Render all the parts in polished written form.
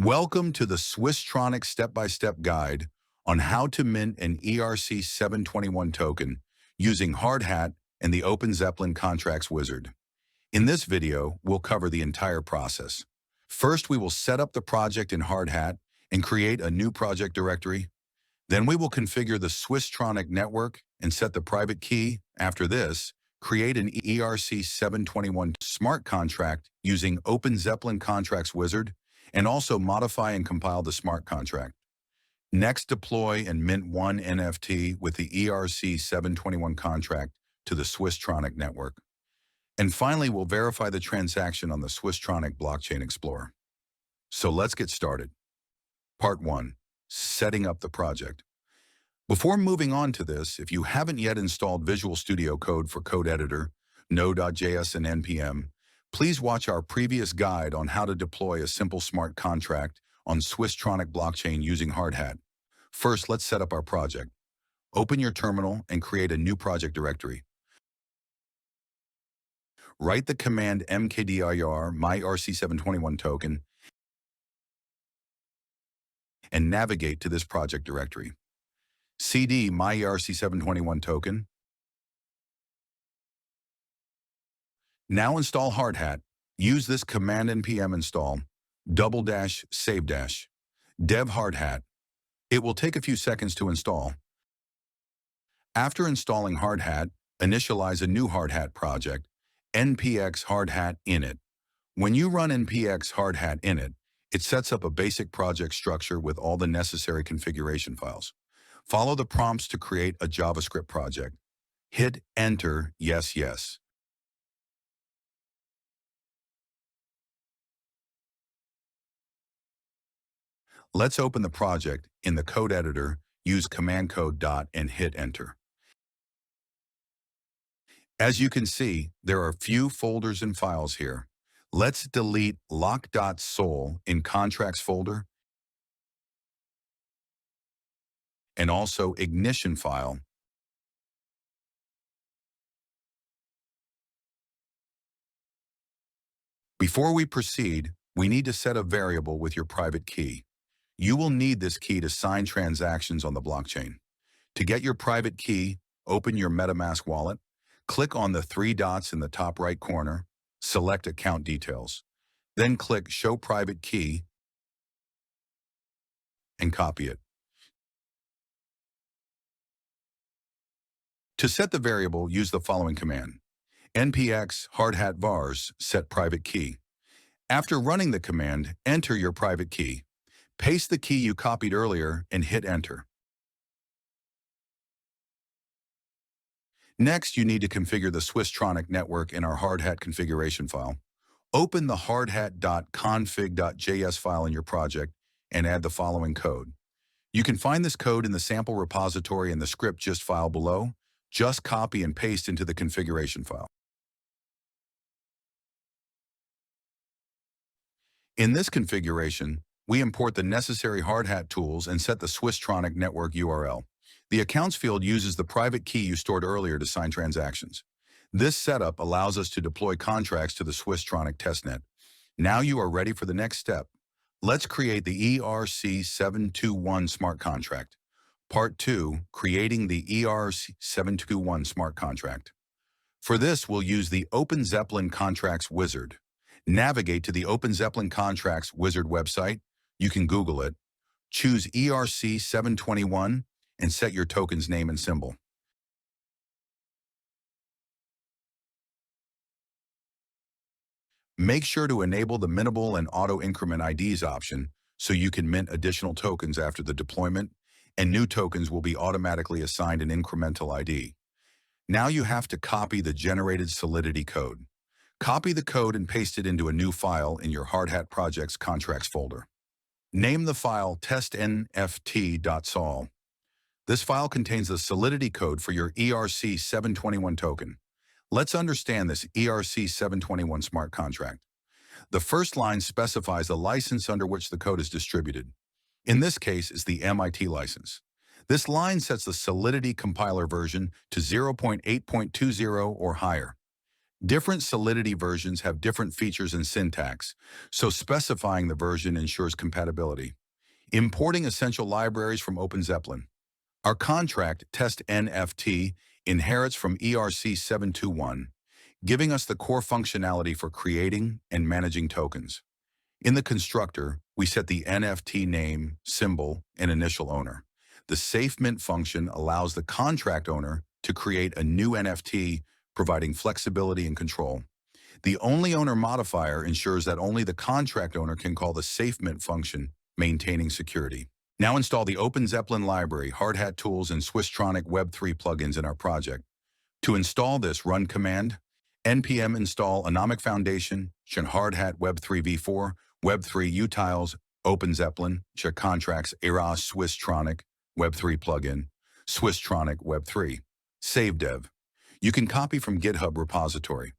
Welcome to the Swisstronik step-by-step guide on how to mint an ERC-721 token using Hardhat and the OpenZeppelin contracts wizard. In this video, we'll cover the entire process. First, we will set up the project in Hardhat and create a new project directory. Then we will configure the Swisstronik network and set the private key. After this, create an ERC-721 smart contract using OpenZeppelin contracts wizard, and also modify and compile the smart contract. Next, deploy and mint one NFT with the ERC-721 contract to the Swisstronik network. And finally, we'll verify the transaction on the Swisstronik Blockchain Explorer. So let's get started. Part 1. Setting up the project. Before moving on to this, if you haven't yet installed Visual Studio Code for Code Editor, Node.js, and NPM, please watch our previous guide on how to deploy a simple smart contract on Swisstronik blockchain using Hardhat. First, let's set up our project. Open your terminal and create a new project directory. Write the command mkdir myRC721 token and navigate to this project directory. cd myERC721 token. Now install Hardhat. Use this command npm install --save dev Hardhat. It will take a few seconds to install. After installing Hardhat, initialize a new Hardhat project, npx Hardhat init. When you run npx Hardhat init, it sets up a basic project structure with all the necessary configuration files. Follow the prompts to create a JavaScript project. Hit enter, yes. Let's open the project in the code editor, use command code dot and hit enter. As you can see, there are few folders and files here. Let's delete lock.sol in contracts folder and also ignition file. Before we proceed, we need to set a variable with your private key. You will need this key to sign transactions on the blockchain. To get your private key, open your MetaMask wallet, click on the three dots in the top right corner, select Account Details. Then click Show Private Key and copy it. To set the variable, use the following command. npx hardhat vars set private key. After running the command, enter your private key. Paste the key you copied earlier and hit enter. Next, you need to configure the Swisstronik network in our Hardhat configuration file. Open the hardhat.config.js file in your project and add the following code. You can find this code in the sample repository in the script gist file below. Just copy and paste into the configuration file. In this configuration, we import the necessary Hardhat tools and set the Swisstronik network URL. The accounts field uses the private key you stored earlier to sign transactions. This setup allows us to deploy contracts to the Swisstronik testnet. Now you are ready for the next step. Let's create the ERC-721 smart contract. Part 2, creating the ERC-721 smart contract. For this, we'll use the OpenZeppelin contracts wizard. Navigate to the OpenZeppelin contracts wizard website. You can Google it. Choose ERC-721 and set your token's name and symbol. Make sure to enable the mintable and auto increment IDs option so you can mint additional tokens after the deployment, and new tokens will be automatically assigned an incremental ID. Now you have to copy the generated Solidity code. Copy the code and paste it into a new file in your Hardhat project's contracts folder. Name the file testnft.sol. This file contains the Solidity code for your ERC-721 token. Let's understand this ERC-721 smart contract. The first line specifies the license under which the code is distributed. In this case, it's the MIT license. This line sets the Solidity compiler version to 0.8.20 or higher. Different Solidity versions have different features and syntax, so specifying the version ensures compatibility. Importing essential libraries from OpenZeppelin. Our contract, Test NFT, inherits from ERC-721, giving us the core functionality for creating and managing tokens. In the constructor, we set the NFT name, symbol, and initial owner. The SafeMint function allows the contract owner to create a new NFT, providing flexibility and control. The only owner modifier ensures that only the contract owner can call the SafeMint function, maintaining security. Now install the OpenZeppelin library, Hardhat tools, and Swisstronik Web3 plugins in our project. To install this, run command npm install Anomic Foundation, Hardhat Web3 v4, Web3 utils, OpenZeppelin, contracts, ERC Swisstronik Web3 plugin, Swisstronik Web3. Save dev. You can copy from GitHub repository.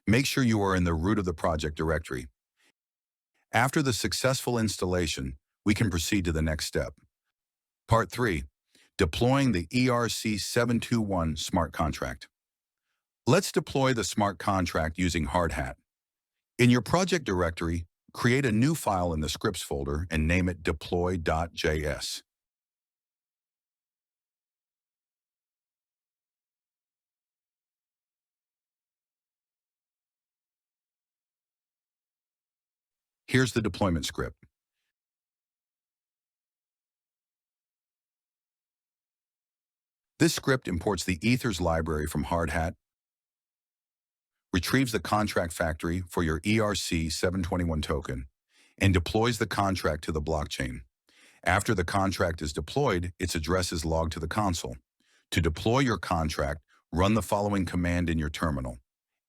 Make sure you are in the root of the project directory. After the successful installation, we can proceed to the next step. Part 3. Deploying the ERC-721 smart contract. Let's deploy the smart contract using Hardhat. In your project directory, create a new file in the scripts folder and name it deploy.js. Here's the deployment script. This script imports the Ethers library from Hardhat, retrieves the contract factory for your ERC-721 token, and deploys the contract to the blockchain. After the contract is deployed, its address is logged to the console. To deploy your contract, run the following command in your terminal.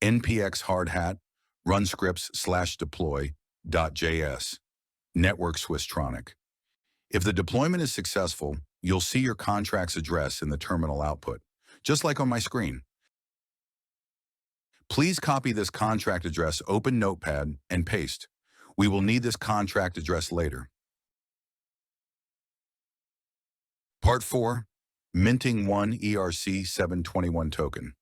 npx hardhat run scripts/deploy.js network Swisstronik. If the deployment is successful, you'll see your contract's address in the terminal output, just like on my screen. Please copy this contract address, open Notepad, and paste. We will need this contract address later. Part 4. Minting one ERC-721 token.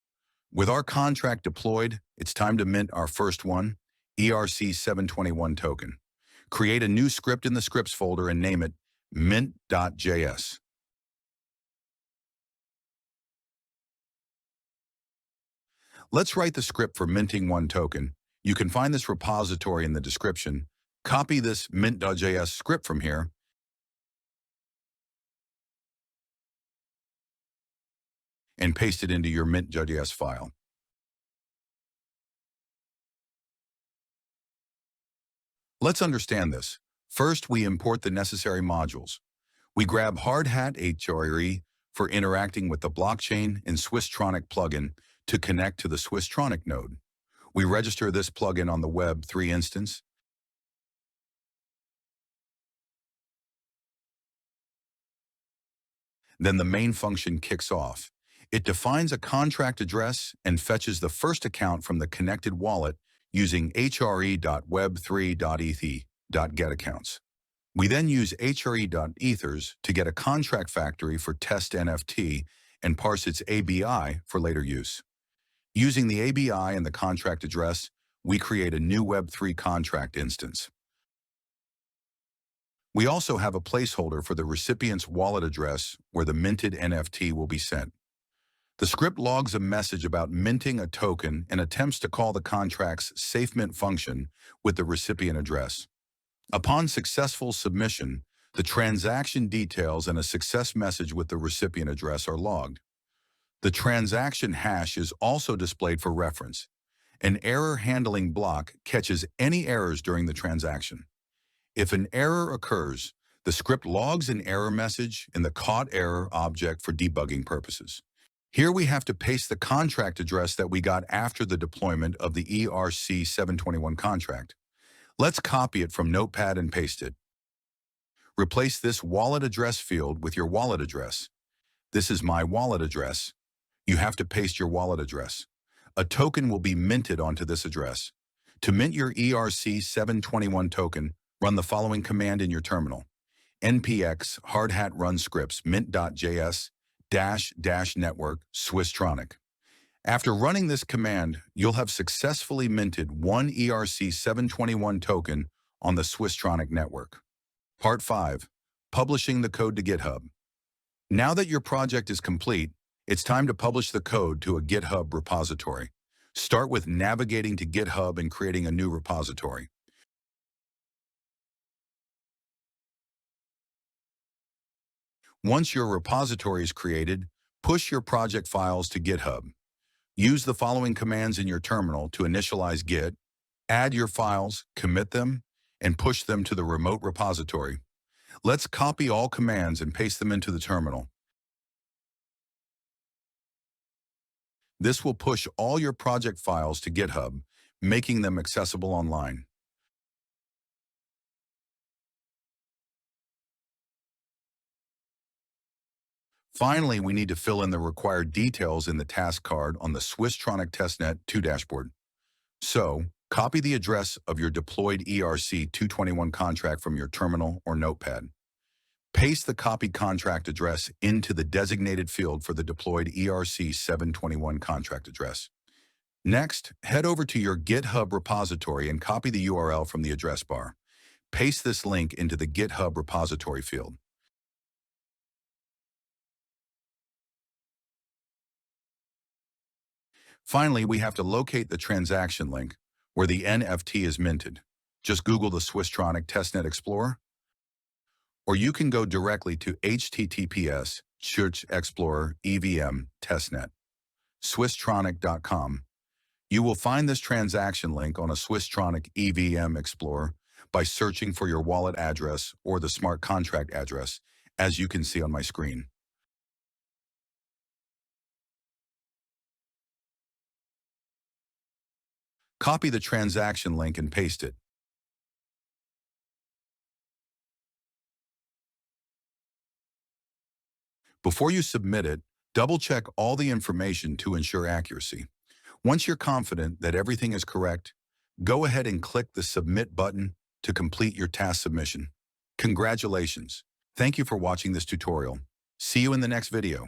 With our contract deployed, it's time to mint our first one, ERC-721 token. Create a new script in the scripts folder and name it mint.js. Let's write the script for minting one token. You can find this repository in the description. Copy this mint.js script from here and paste it into your mint.js file. Let's understand this. First, we import the necessary modules. We grab Hardhat HRE for interacting with the blockchain and Swisstronik plugin to connect to the Swisstronik node. We register this plugin on the Web3 instance. Then the main function kicks off. It defines a contract address and fetches the first account from the connected wallet using hre.web3.eth.getAccounts. We then use hre.ethers to get a contract factory for test NFT and parse its ABI for later use. Using the ABI and the contract address, we create a new Web3 contract instance. We also have a placeholder for the recipient's wallet address where the minted NFT will be sent. The script logs a message about minting a token and attempts to call the contract's SafeMint function with the recipient address. Upon successful submission, the transaction details and a success message with the recipient address are logged. The transaction hash is also displayed for reference. An error handling block catches any errors during the transaction. If an error occurs, the script logs an error message in the caught error object for debugging purposes. Here we have to paste the contract address that we got after the deployment of the ERC-721 contract. Let's copy it from Notepad and paste it. Replace this wallet address field with your wallet address. This is my wallet address. You have to paste your wallet address. A token will be minted onto this address. To mint your ERC-721 token, run the following command in your terminal. npx hardhat run scripts mint.js network Swisstronik. After running this command, you'll have successfully minted one ERC-721 token on the Swisstronik network. Part 5. Publishing the code to GitHub. Now that your project is complete, it's time to publish the code to a GitHub repository. Start with navigating to GitHub and creating a new repository. Once your repository is created, push your project files to GitHub. Use the following commands in your terminal to initialize Git, add your files, commit them, and push them to the remote repository. Let's copy all commands and paste them into the terminal. This will push all your project files to GitHub, making them accessible online. Finally, we need to fill in the required details in the task card on the Swisstronik Testnet 2 dashboard. So, copy the address of your deployed ERC-721 contract from your terminal or notepad. Paste the copied contract address into the designated field for the deployed ERC-721 contract address. Next, head over to your GitHub repository and copy the URL from the address bar. Paste this link into the GitHub repository field. Finally, we have to locate the transaction link where the NFT is minted. Just Google the Swisstronik Testnet Explorer, or you can go directly to https Search Explorer EVM Testnet, Swisstronik.com. You will find this transaction link on a Swisstronik EVM Explorer by searching for your wallet address or the smart contract address, as you can see on my screen. Copy the transaction link and paste it. Before you submit it, double-check all the information to ensure accuracy. Once you're confident that everything is correct, go ahead and click the Submit button to complete your task submission. Congratulations! Thank you for watching this tutorial. See you in the next video.